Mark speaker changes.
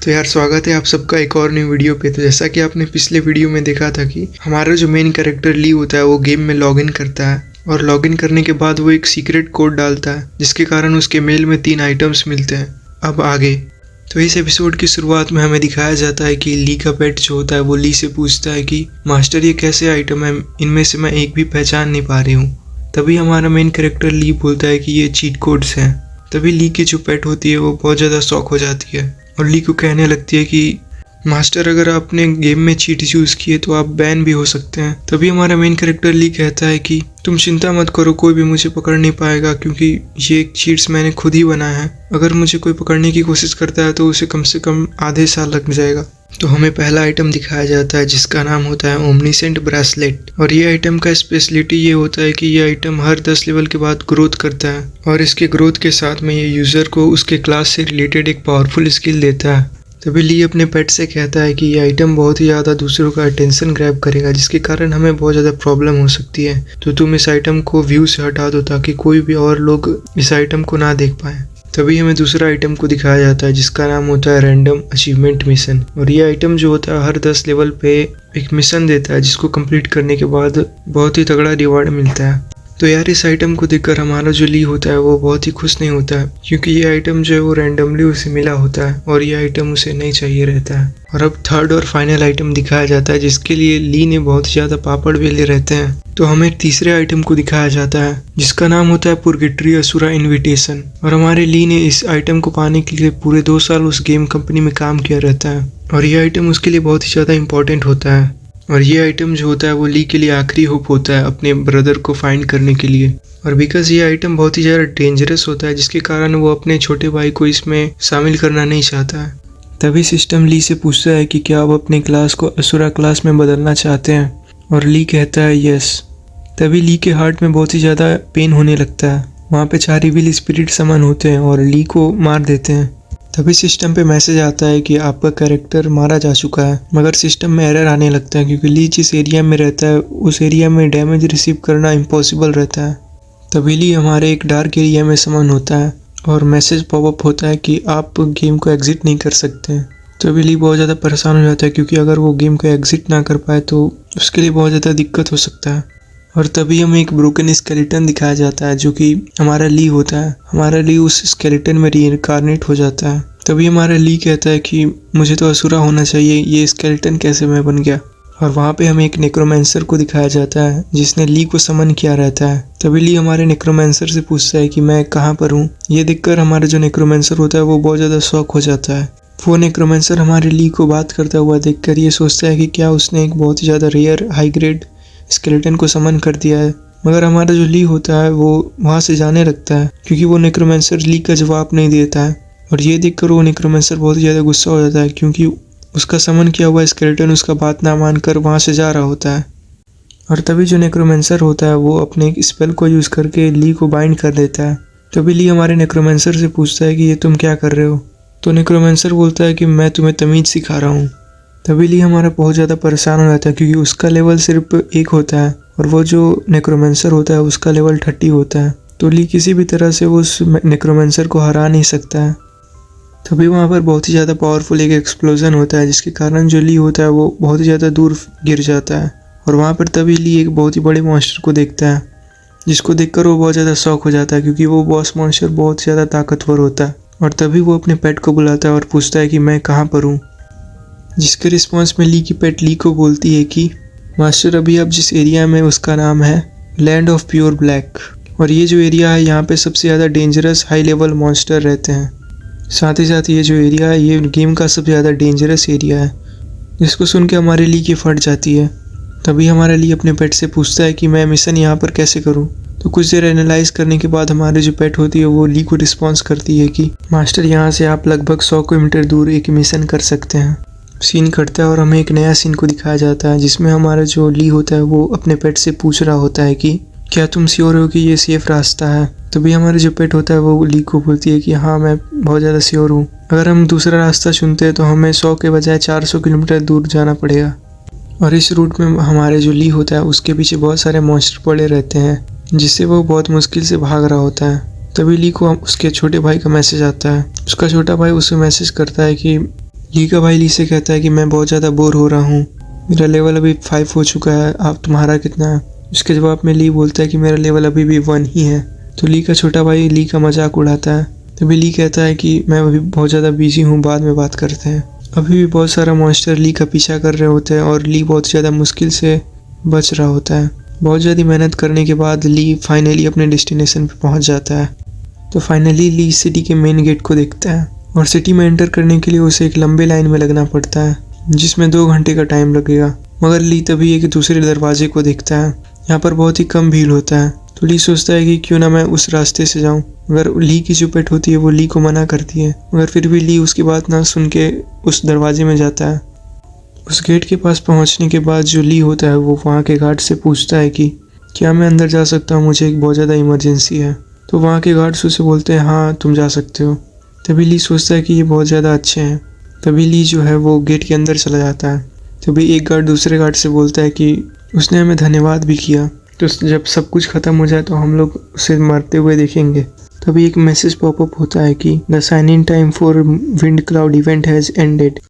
Speaker 1: तो यार स्वागत है आप सबका एक और न्यू वीडियो पे। तो जैसा कि आपने पिछले वीडियो में देखा था कि हमारा जो मेन कैरेक्टर ली होता है वो गेम में लॉगिन करता है और लॉगिन करने के बाद वो एक सीक्रेट कोड डालता है जिसके कारण उसके मेल में 3 आइटम्स मिलते हैं। अब आगे तो इस एपिसोड की शुरुआत में हमें दिखाया जाता है कि ली का पेट जो होता है वो ली से पूछता है कि मास्टर ये कैसे आइटम है, इनमें से मैं एक भी पहचान नहीं पा रही हूँ। तभी हमारा मेन कैरेक्टर ली बोलता है कि ये चीट कोड्स हैं। तभी ली की जो पेट होती है वो बहुत ज़्यादा शॉक हो जाती है और ली को कहने लगती है कि मास्टर अगर आपने गेम में चीट यूज़ किए तो आप बैन भी हो सकते हैं। तभी हमारा मेन कैरेक्टर ली कहता है कि तुम चिंता मत करो, कोई भी मुझे पकड़ नहीं पाएगा क्योंकि ये चीट्स मैंने खुद ही बनाया है। अगर मुझे कोई पकड़ने की कोशिश करता है तो उसे कम से कम आधे साल लग जाएगा। तो हमें पहला आइटम दिखाया जाता है जिसका नाम होता है ओमनीसेंट ब्रेसलेट। और ये आइटम का स्पेशलिटी ये होता है कि ये आइटम हर 10 लेवल के बाद ग्रोथ करता है और इसके ग्रोथ के साथ में ये यूज़र को उसके क्लास से रिलेटेड एक पावरफुल स्किल देता है। तभी ली अपने पेट से कहता है कि ये आइटम बहुत ही ज़्यादा दूसरों का अटेंशन ग्रैब करेगा जिसके कारण हमें बहुत ज़्यादा प्रॉब्लम हो सकती है। तो तुम इस आइटम को व्यू से हटा दो ताकि कोई भी और लोग इस आइटम को ना देख पाए। तभी हमें दूसरा आइटम को दिखाया जाता है जिसका नाम होता है रैंडम अचीवमेंट मिशन। और ये आइटम जो होता है हर 10 लेवल पे एक मिशन देता है जिसको कंप्लीट करने के बाद बहुत ही तगड़ा रिवार्ड मिलता है। तो यार इस आइटम को देखकर हमारा जो ली होता है वो बहुत ही खुश नहीं होता है क्योंकि ये आइटम जो है वो रैंडमली उसे मिला होता है और ये आइटम उसे नहीं चाहिए रहता है। और अब थर्ड और फाइनल आइटम दिखाया जाता है जिसके लिए ली ने बहुत ज़्यादा पापड़ बेले रहते हैं। तो हमें तीसरे आइटम को दिखाया जाता है जिसका नाम होता है पुरगेटरी असुरा इन्विटेशन। और हमारे ली ने इस आइटम को पाने के लिए पूरे 2 साल उस गेम कंपनी में काम किया रहता है और ये आइटम उसके लिए बहुत ही ज़्यादा इंपॉर्टेंट होता है। और ये आइटम जो होता है वो ली के लिए आखिरी होप होता है अपने ब्रदर को फाइंड करने के लिए। और बिकॉज ये आइटम बहुत ही ज़्यादा डेंजरस होता है जिसके कारण वो अपने छोटे भाई को इसमें शामिल करना नहीं चाहता है। तभी सिस्टम ली से पूछता है कि क्या आप अपने क्लास को असुरा क्लास में बदलना चाहते हैं और ली कहता है यस। तभी ली के हार्ट में बहुत ही ज़्यादा पेन होने लगता है। वहाँ पे 4 इविल स्पिरिट समन होते हैं और ली को मार देते हैं। तभी सिस्टम पे मैसेज आता है कि आपका कैरेक्टर मारा जा चुका है, मगर सिस्टम में एरर आने लगता है क्योंकि ली जिस एरिया में रहता है उस एरिया में डैमेज रिसीव करना इम्पॉसिबल रहता है। तभी ली हमारे एक डार्क एरिया में समन होता है और मैसेज पॉपअप होता है कि आप गेम को एग्जिट नहीं कर सकते। तभी ली बहुत ज़्यादा परेशान हो जाता है क्योंकि अगर वो गेम को एग्जिट ना कर पाए तो उसके लिए बहुत ज़्यादा दिक्कत हो सकता है। और तभी हमें एक ब्रोकन स्केलेटन दिखाया जाता है जो कि हमारा ली होता है। हमारा ली उस स्केलेटन में रीइंकार्नेट हो जाता है। तभी हमारा ली कहता है कि मुझे तो असुरा होना चाहिए, ये स्केलेटन कैसे मैं बन गया। और वहाँ पे हमें एक नेक्रोमेंसर को दिखाया जाता है जिसने ली को समन किया रहता है। तभी ली हमारे नेक्रोमेंसर से पूछता है कि मैं कहाँ पर हूँ। ये देखकर हमारा जो नेक्रोमेंसर होता है वो बहुत ज़्यादा शॉक हो जाता है। वो नेक्रोमेंसर हमारे ली को बात करता हुआ देखकर ये सोचता है कि क्या उसने एक बहुत ही ज़्यादा रेयर हाई ग्रेड स्केलेटन को समन कर दिया है। मगर हमारा जो ली होता है वो वहाँ से जाने लगता है क्योंकि वो नेक्रोमेंसर ली का जवाब नहीं देता है। और ये देखकर वो नेक्रोमेंसर बहुत ही ज़्यादा गुस्सा हो जाता है क्योंकि उसका समन किया हुआ स्केलेटन उसका बात ना मानकर वहाँ से जा रहा होता है। और तभी जो नेक्रोमेंसर होता है वो अपने एक स्पेल को यूज़ करके ली को बाइंड कर देता है। तभी ली हमारे नेक्रोमेंसर से पूछता है कि ये तुम क्या कर रहे हो। तो नेक्रोमेंसर बोलता है कि मैं तुम्हें तमीज़ सिखा रहा हूँ। तभी ली हमारा बहुत ज़्यादा परेशान हो जाता है क्योंकि उसका लेवल सिर्फ 1 होता है और वो जो नेक्रोमेंसर होता है उसका लेवल 30 होता है। तो ली किसी भी तरह से उस नेक्रोमेंसर को हरा नहीं सकता है। तभी वहाँ पर बहुत ही ज़्यादा पावरफुल एक एक्सप्लोजन होता है जिसके कारण जो ली होता है वो बहुत ही ज़्यादा दूर गिर जाता है। और वहाँ पर तभी ली एक बहुत ही बड़े मॉन्स्टर को देखता है जिसको देखकर वो बहुत ज़्यादा शॉक हो जाता है क्योंकि वो बॉस मॉन्स्टर बहुत ज़्यादा ताकतवर होता है। और तभी वो अपने पेट को बुलाता है और पूछता है कि मैं कहाँ पर हूँ, जिसके रिस्पॉन्स में ली की पेट ली को बोलती है कि मास्टर अभी आप जिस एरिया में उसका नाम है लैंड ऑफ प्योर ब्लैक। और ये जो एरिया है यहाँ पे सबसे ज़्यादा डेंजरस हाई लेवल मॉन्स्टर रहते हैं। साथ ही साथ ये जो एरिया है ये गेम का सबसे ज़्यादा डेंजरस एरिया है। जिसको सुन के हमारे ली की फट जाती है। तभी हमारे ली अपने पेट से पूछता है कि मैं मिशन यहाँ पर कैसे करूँ। तो कुछ देर एनालाइज करने के बाद हमारी जो पेट होती है वो ली को रिस्पॉन्स करती है कि मास्टर यहाँ से आप लगभग 100 किलोमीटर दूर एक मिशन कर सकते हैं। सीन कटता है और हमें एक नया सीन को दिखाया जाता है जिसमें हमारा जो ली होता है वो अपने पेट से पूछ रहा होता है कि क्या तुम श्योर हो कि ये सेफ रास्ता है। तभी हमारा जो पेट होता है वो ली को बोलती है कि हाँ मैं बहुत ज़्यादा श्योर हूँ। अगर हम दूसरा रास्ता चुनते हैं तो हमें 100 के बजाय 400 किलोमीटर दूर जाना पड़ेगा। और इस रूट में हमारे जो ली होता है उसके पीछे बहुत सारे मॉन्स्टर पड़े रहते हैं जिससे वो बहुत मुश्किल से भाग रहा होता है। तभी ली को उसके छोटे भाई का मैसेज आता है। उसका छोटा भाई उसे मैसेज करता है कि ली का भाई ली से कहता है कि मैं बहुत ज़्यादा बोर हो रहा हूँ, मेरा लेवल अभी 5 हो चुका है, आप तुम्हारा कितना है? इसके जवाब में ली बोलता है कि मेरा लेवल अभी भी 1 ही है। तो ली का छोटा भाई ली का मजाक उड़ाता है। तभी ली कहता है कि मैं अभी बहुत ज़्यादा बिजी हूँ, बाद में बात करते हैं। अभी भी बहुत सारा मॉन्स्टर ली का पीछा कर रहे होते हैं और ली बहुत ज़्यादा मुश्किल से बच रहा होता है। बहुत ज़्यादा मेहनत करने के बाद ली फाइनली अपने डेस्टिनेशन पे पहुंच जाता है। तो फाइनली ली सिटी के मेन गेट को देखता है और सिटी में एंटर करने के लिए उसे एक लंबे लाइन में लगना पड़ता है, जिसमें 2 घंटे का टाइम लगेगा। मगर ली तभी एक दूसरे दरवाजे को देखता है। यहाँ पर बहुत ही कम भीड़ होता है। तो ली सोचता है कि क्यों ना मैं उस रास्ते से जाऊँ। मगर ली की जो पेट होती है वो ली को मना करती है, मगर फिर भी ली उसकी बात ना सुन के उस दरवाजे में जाता है। उस गेट के पास पहुंचने के बाद जो ली होता है वो वहाँ के गार्ड से पूछता है कि क्या मैं अंदर जा सकता हूँ, मुझे एक बहुत ज़्यादा इमरजेंसी है। तो वहाँ के गार्ड्स उसे बोलते हैं हाँ तुम जा सकते हो। तभी ली सोचता है कि ये बहुत ज़्यादा अच्छे हैं। तभी ली जो है वो गेट के अंदर चला जाता है। तभी एक गार्ड दूसरे गार्ड से बोलता है कि उसने हमें धन्यवाद भी किया, तो जब सब कुछ ख़त्म हो जाए तो हम लोग उसे मरते हुए देखेंगे। तभी एक मैसेज पॉपअप होता है कि the sign in time for wind cloud event has ended.